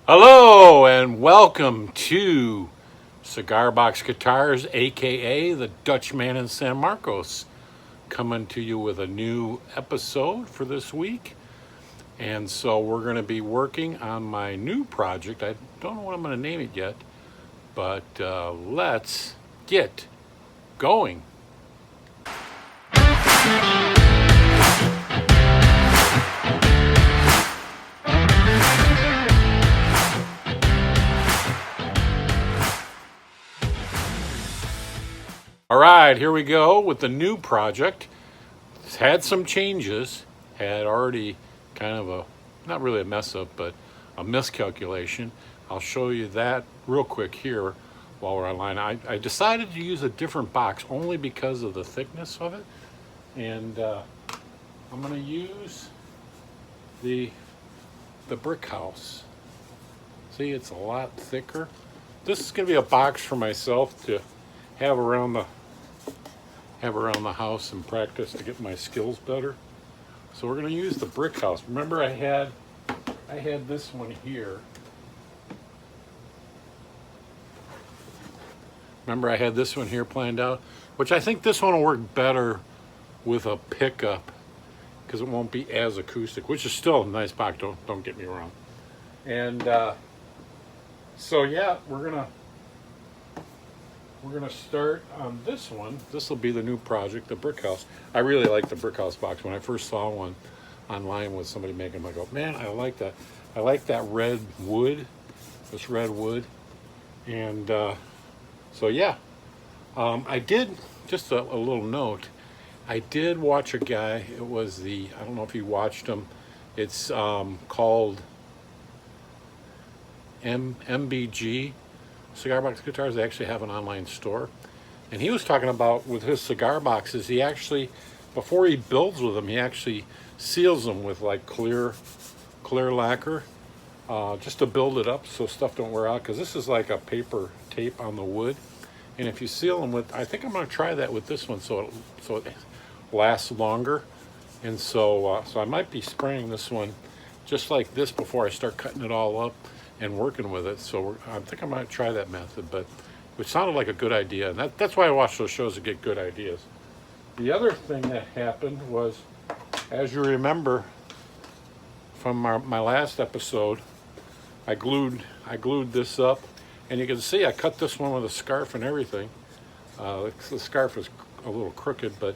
Hello and welcome to Cigar Box Guitars, aka the Dutchman in San Marcos, coming to you with a new episode for this week. And so we're going to be working on my new project. I don't know what I'm going to name it yet, but let's get going. All right, here we go with the new project. It's had some changes, had already kind of not really a mess up, but a miscalculation. I'll show you that real quick here while we're online. I decided to use a different box only because of the thickness of it. And I'm going to use the brick house. See, it's a lot thicker. This is going to be a box for myself to have around the house and practice to get my skills better. So we're going to use the brick house. Remember, I had this one here. Remember, I had this one here planned out, which I think this one will work better with a pickup because it won't be as acoustic, which is still a nice box. Don't get me wrong. And so yeah, we're gonna start on this one. This will be the new project, the brick house. I really like the brick house box. When I first saw one online with somebody making them, I go, man, I like that. I like that red wood, this red wood. And so yeah, I did, just a little note, I did watch a guy. It was I don't know if you watched him. It's called MBG Cigar Box Guitars. They actually have an online store. And he was talking about with his cigar boxes, he actually, before he builds with them, he actually seals them with like clear lacquer, just to build it up so stuff don't wear out. Because this is like a paper tape on the wood. And if you seal them with, I think I'm going to try that with this one so it lasts longer. And so I might be spraying this one just like this before I start cutting it all up and working with it. So I think I might try that method, but it sounded like a good idea. And that's why I watch those shows to get good ideas. The other thing that happened was, as you remember from my last episode, I glued this up, and you can see I cut this one with a scarf and everything. The scarf is a little crooked, but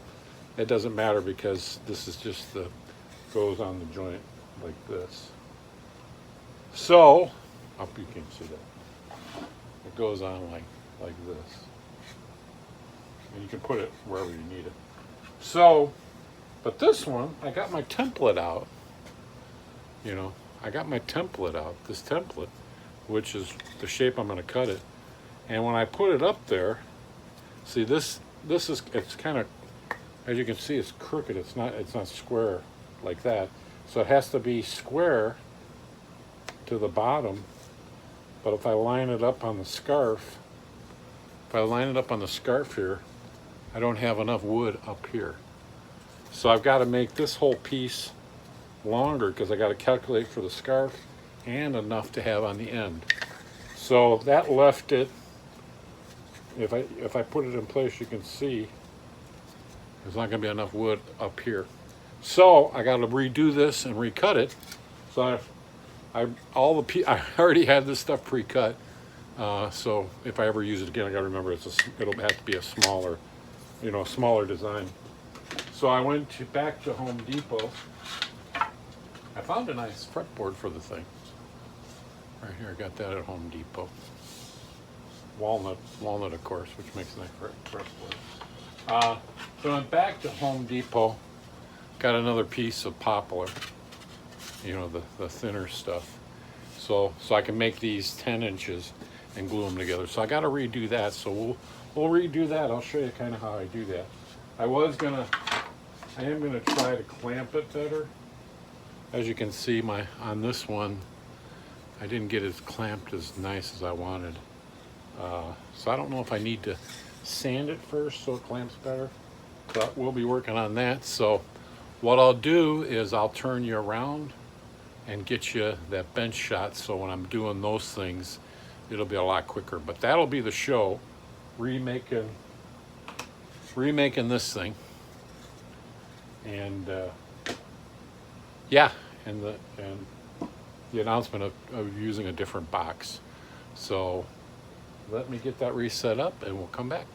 it doesn't matter because this is just goes on the joint like this. So, up you can see that. It goes on like this. And you can put it wherever you need it. So, but this one, I got my template out. I got my template out, this template, which is the shape I'm going to cut it. And when I put it up there, see it's kind of, as you can see, it's crooked. It's not square like that. So it has to be square to the bottom. But if I line it up on the scarf, here, I don't have enough wood up here. So I've got to make this whole piece longer because I got to calculate for the scarf and enough to have on the end. So that left it, if I put it in place, you can see there's not going to be enough wood up here. So I got to redo this and recut it. So I already had this stuff pre-cut. So if I ever use it again, I got to remember it'll have to be a smaller design. So I went back to Home Depot. I found a nice fretboard for the thing. Right here, I got that at Home Depot. Walnut of course, which makes a nice fretboard. So I went back to Home Depot, got another piece of poplar, the thinner stuff. So I can make these 10 inches and glue them together. So I got to redo that. So we'll redo that. I'll show you kind of how I do that. I am gonna try to clamp it better. As you can see, on this one, I didn't get it clamped as nice as I wanted. So I don't know if I need to sand it first so it clamps better. But we'll be working on that. So what I'll do is I'll turn you around and get you that bench shot, so when I'm doing those things, it'll be a lot quicker. But that'll be the show, remaking this thing. And yeah, and the announcement of using a different box. So let me get that reset up and we'll come back.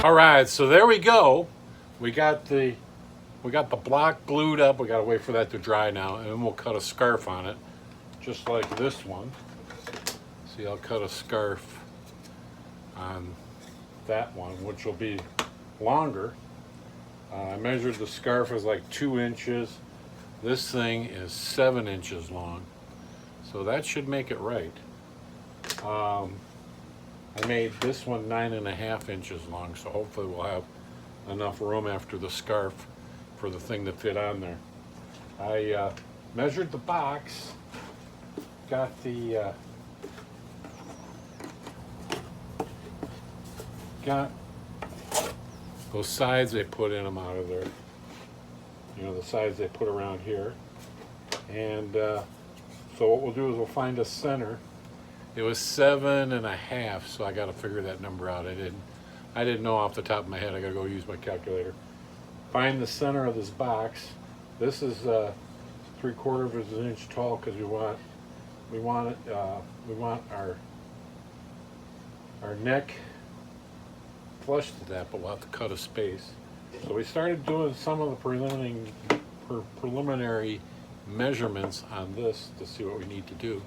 All right, so there we go. We got the block glued up. We got to wait for that to dry now, and then we'll cut a scarf on it, just like this one. See, I'll cut a scarf on that one, which will be longer. I measured the scarf as like 2 inches. This thing is 7 inches long, so that should make it right. I made this one 9.5 inches long, so hopefully we'll have enough room after the scarf for the thing to fit on there. I measured the box, got the got those sides they put in them out of there. You know, the sides they put around here. And so what we'll do is we'll find a center. It was 7.5, so I got to figure that number out. I didn't know off the top of my head. I got to go use my calculator. Find the center of this box. This is 3/4 of an inch tall because we want our neck flush to that, but we'll have to cut a space. So we started doing some of the preliminary measurements on this to see what we need to do.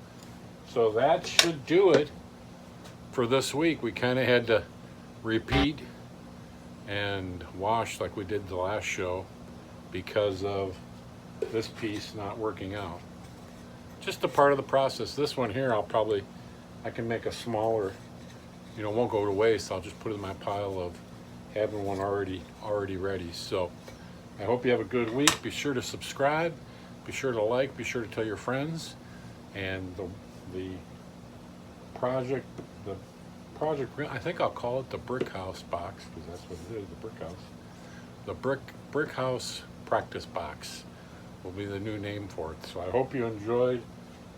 So that should do it for this week. We kind of had to repeat and wash like we did the last show because of this piece not working out. Just a part of the process. This one here, I can make a smaller, you know, won't go to waste. I'll just put it in my pile of having one already ready. So I hope you have a good week. Be sure to subscribe, be sure to like, be sure to tell your friends. And the project, I think I'll call it the Brick House box, because that's what it is, the Brick House. The Brick House practice box will be the new name for it. So I hope you enjoyed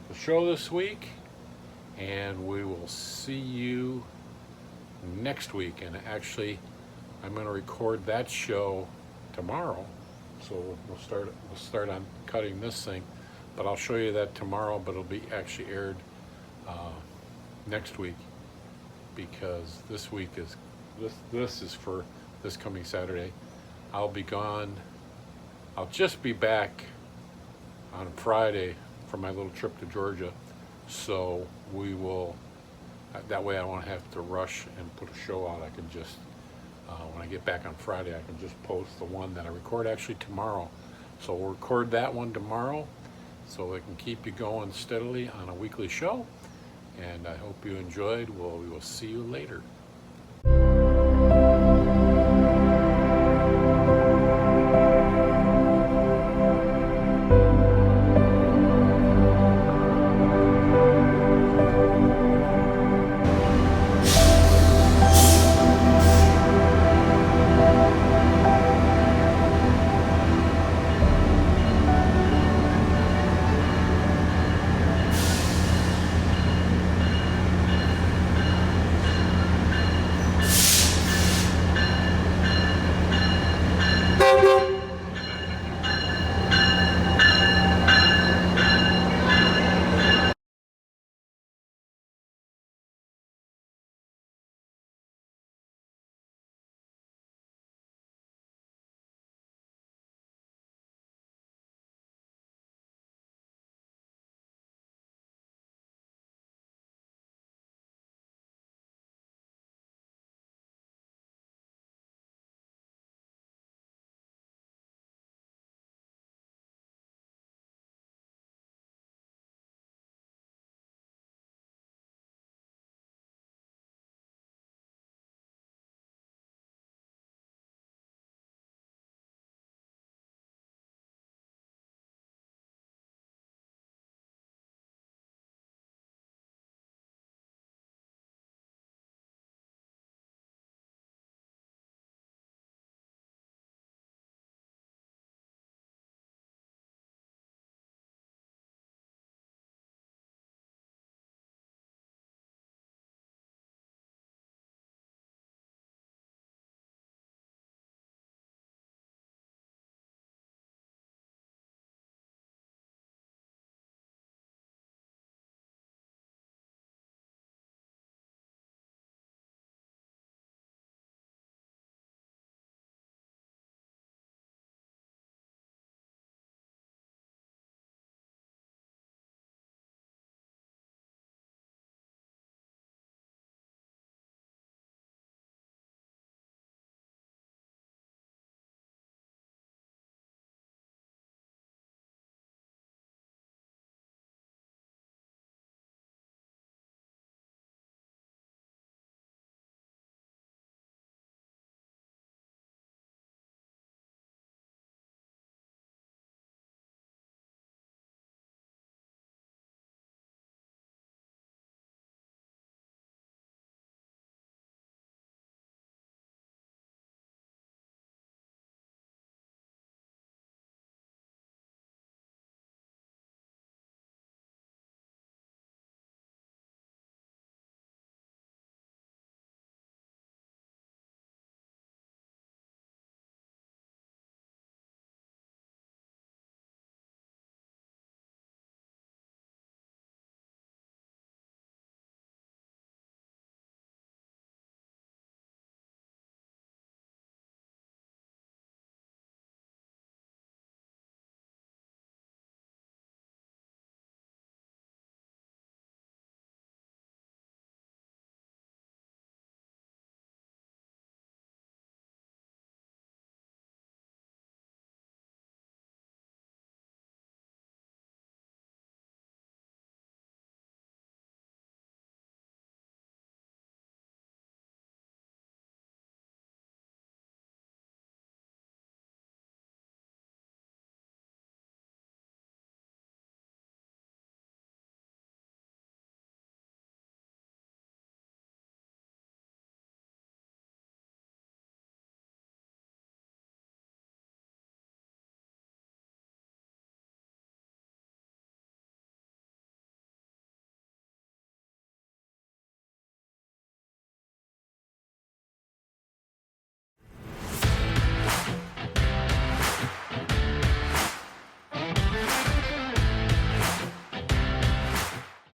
the show this week, and we will see you next week. And actually, I'm going to record that show tomorrow, so we'll start on cutting this thing. But I'll show you that tomorrow, but it'll be actually aired next week, because this week is This is for this coming Saturday. I'll be gone. I'll just be back on Friday for my little trip to Georgia. So we will, that way I won't have to rush and put a show out. I can just, when I get back on Friday, I can just post the one that I record actually tomorrow. So we'll record that one tomorrow so we can keep you going steadily on a weekly show. And I hope you enjoyed. We will see you later.